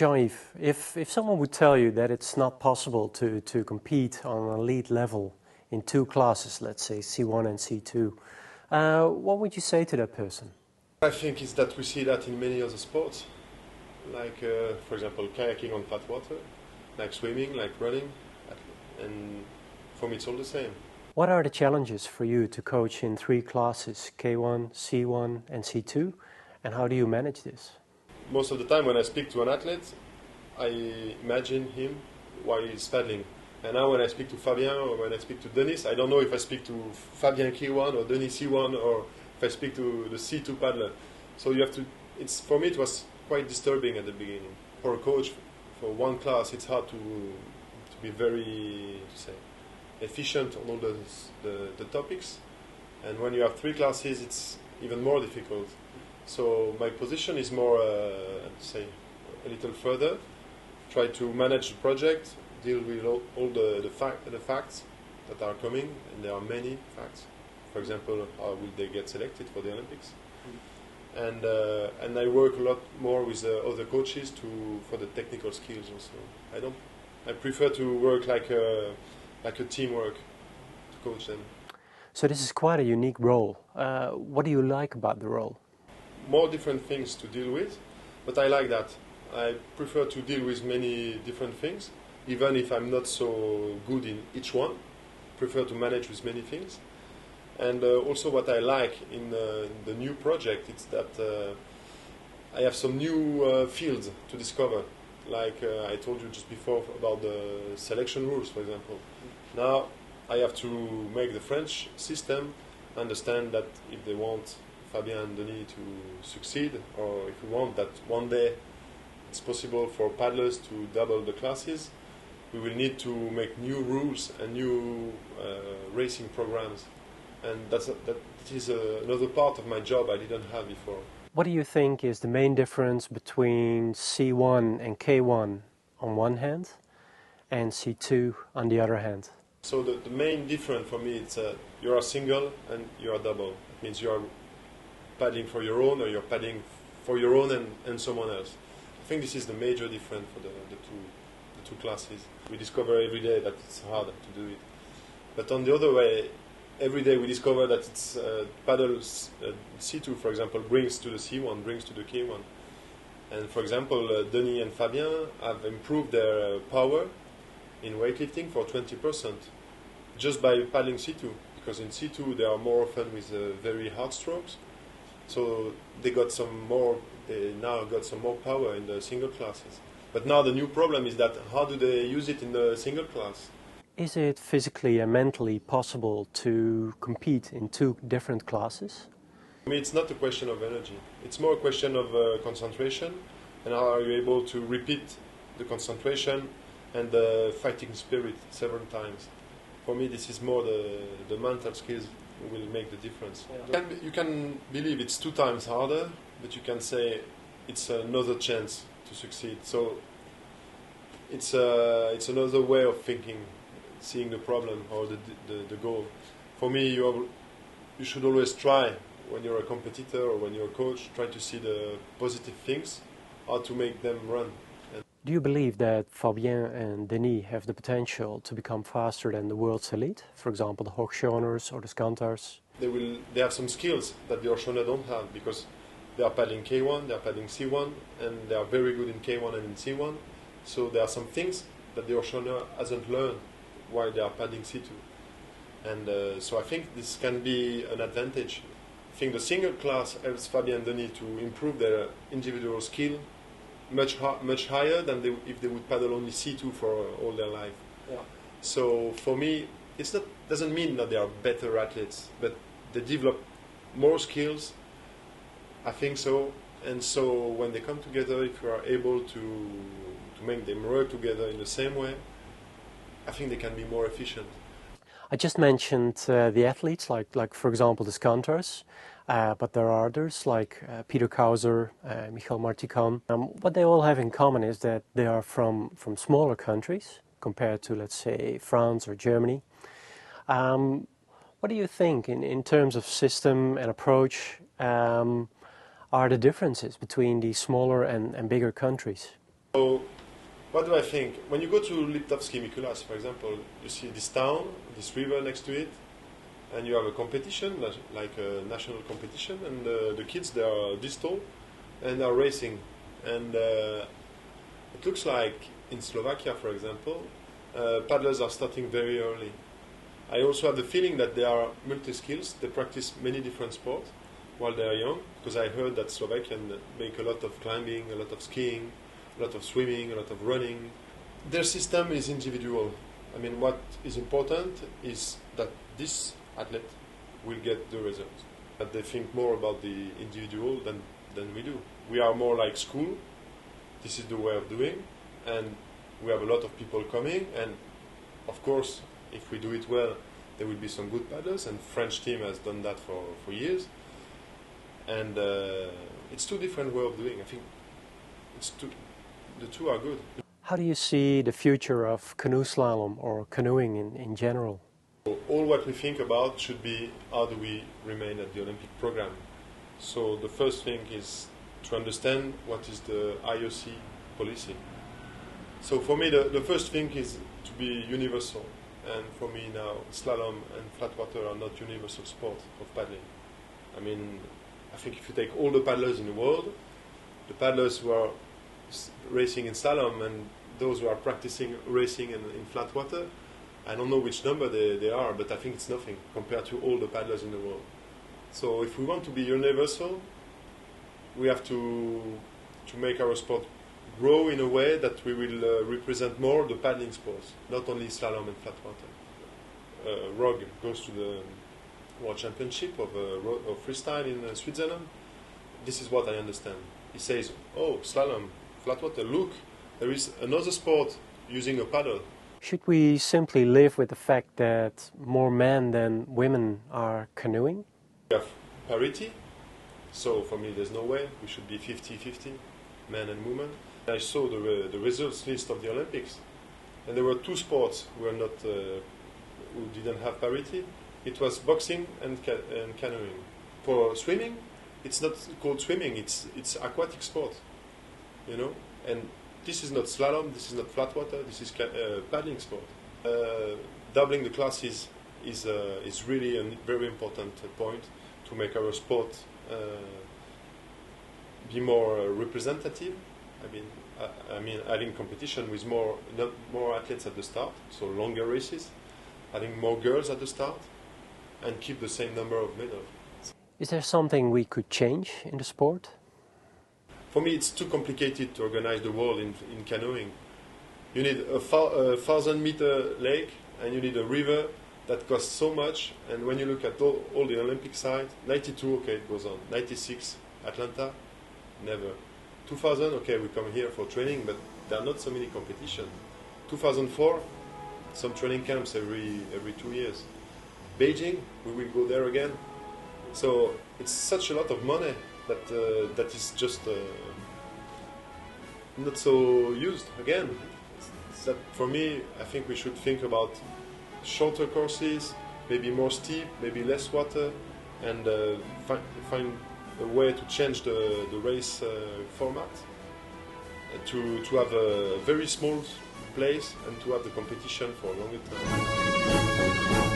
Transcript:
Jean-Yves, if someone would tell you that it's not possible to compete on an elite level in two classes, let's say C1 and C2, what would you say to that person? I think is that we see that in many other sports, like for example kayaking on flat water, like swimming, like running, and for me it's all the same. What are the challenges for you to coach in three classes, K1, C1 and C2, and how do you manage this? Most of the time when I speak to an athlete, I imagine him while he's paddling. And now when I speak to Fabien or when I speak to Denis, I don't know if I speak to Fabien K1 or Denis C1 or if I speak to the C2 paddler. So you have to, for me it was quite disturbing at the beginning. For a coach, for one class, it's hard to be very, efficient on all the topics. And when you have three classes, it's even more difficult. So my position is more, a little further, try to manage the project, deal with all the facts that are coming, and there are many facts. For example, how will they get selected for the Olympics? And I work a lot more with other coaches for the technical skills also. I prefer to work like a teamwork to coach them. So this is quite a unique role. What do you like about the role? More different things to deal with, but I like that. I prefer to deal with many different things, even if I'm not so good in each one. I prefer to manage with many things. And also what I like in the new project is that I have some new fields to discover. Like I told you just before about the selection rules, for example. Now I have to make the French system understand that if they want Fabien and Denis to succeed, or if we want that one day it's possible for paddlers to double the classes, we will need to make new rules and new racing programs. And that is another part of my job I didn't have before. What do you think is the main difference between C1 and K1 on one hand and C2 on the other hand? So the main difference for me is you are single and you are double. It means you are paddling for your own, or you're paddling for your own and someone else. I think this is the major difference for the two classes. We discover every day that it's hard to do it. But on the other way, every day we discover that it's paddles C2, for example, brings to the C1, brings to the K1. And for example, Denis and Fabien have improved their power in weightlifting for 20% just by paddling C2, because in C2 they are more often with very hard strokes. So they now got some more power in the single classes. But now the new problem is that how do they use it in the single class? Is it physically and mentally possible to compete in two different classes? For me, it's not a question of energy. It's more a question of concentration, and how are you able to repeat the concentration and the fighting spirit several times. For me, this is more the mental skills will make the difference. Yeah. You can believe it's 2 times harder, but you can say it's another chance to succeed. So it's another way of thinking, seeing the problem or the goal. For me, you should always try, when you're a competitor or when you're a coach, try to see the positive things, how to make them run. Do you believe that Fabien and Denis have the potential to become faster than the world's elite? For example, the Hochschoners or the Skantars? They have some skills that the Hochschoner don't have, because they are paddling K1, they are paddling C1, and they are very good in K1 and in C1. So there are some things that the Hochschoner hasn't learned while they are paddling C2. And so I think this can be an advantage. I think the single class helps Fabien and Denis to improve their individual skill much higher than if they would paddle only C2 for all their life. Yeah. So for me, it doesn't mean that they are better athletes, but they develop more skills, I think so. And so when they come together, if you are able to make them work together in the same way, I think they can be more efficient. I just mentioned the athletes, like for example the Skantars, but there are others like Peter Kauser, Michael Martican. What they all have in common is that they are from smaller countries compared to, let's say, France or Germany. What do you think in terms of system and approach are the differences between these smaller and bigger countries? So, what do I think? When you go to Liptovsky Mikuláš, for example, you see this town, this river next to it, and you have a competition, like a national competition, and the kids, they are this tall, and are racing. And it looks like in Slovakia, for example, paddlers are starting very early. I also have the feeling that they are multi-skills. They practice many different sports while they are young, because I heard that Slovakians make a lot of climbing, a lot of skiing, a lot of swimming, a lot of running. Their system is individual. I mean, what is important is that this athlete will get the results. That they think more about the individual than we do. We are more like school. This is the way of doing, and we have a lot of people coming, and of course, if we do it well, there will be some good paddlers, and French team has done that for years. And it's two different ways of doing. I think the two are good. How do you see the future of canoe slalom or canoeing in general? All what we think about should be how do we remain at the Olympic program. So the first thing is to understand what is the IOC policy. So for me, the first thing is to be universal. And for me now, slalom and flat water are not universal sport of paddling. I mean, I think if you take all the paddlers in the world, the paddlers who are racing in slalom and those who are practicing racing in flat water, I don't know which number they are, but I think it's nothing compared to all the paddlers in the world. So if we want to be universal, we have to make our sport grow in a way that we will represent more the paddling sports, not only slalom and flat water. Rog goes to the World Championship of freestyle in Switzerland. This is what I understand. He says, oh, slalom, flat water, look, there is another sport using a paddle. Should we simply live with the fact that more men than women are canoeing? We have parity, so for me there's no way. We should be 50-50, men and women. I saw the results list of the Olympics, and there were two sports who didn't have parity. It was boxing and canoeing. For swimming, it's not called swimming, it's aquatic sport, you know. And this is not slalom, this is not flat water, this is paddling sport. Doubling the classes is really a very important point to make our sport be more representative. I mean, adding competition with more athletes at the start, so longer races, adding more girls at the start, and keep the same number of medals. Is there something we could change in the sport? For me, it's too complicated to organize the world in canoeing. You need a 1,000-meter lake, and you need a river that costs so much. And when you look at all the Olympic sites, 92, okay, it goes on. 96, Atlanta, never. 2000, okay, we come here for training, but there are not so many competitions. 2004, some training camps every 2 years. Beijing, we will go there again. So it's such a lot of money that is just not so used again. That for me, I think we should think about shorter courses, maybe more steep, maybe less water, and find a way to change the race format, to have a very small place and to have the competition for a longer time.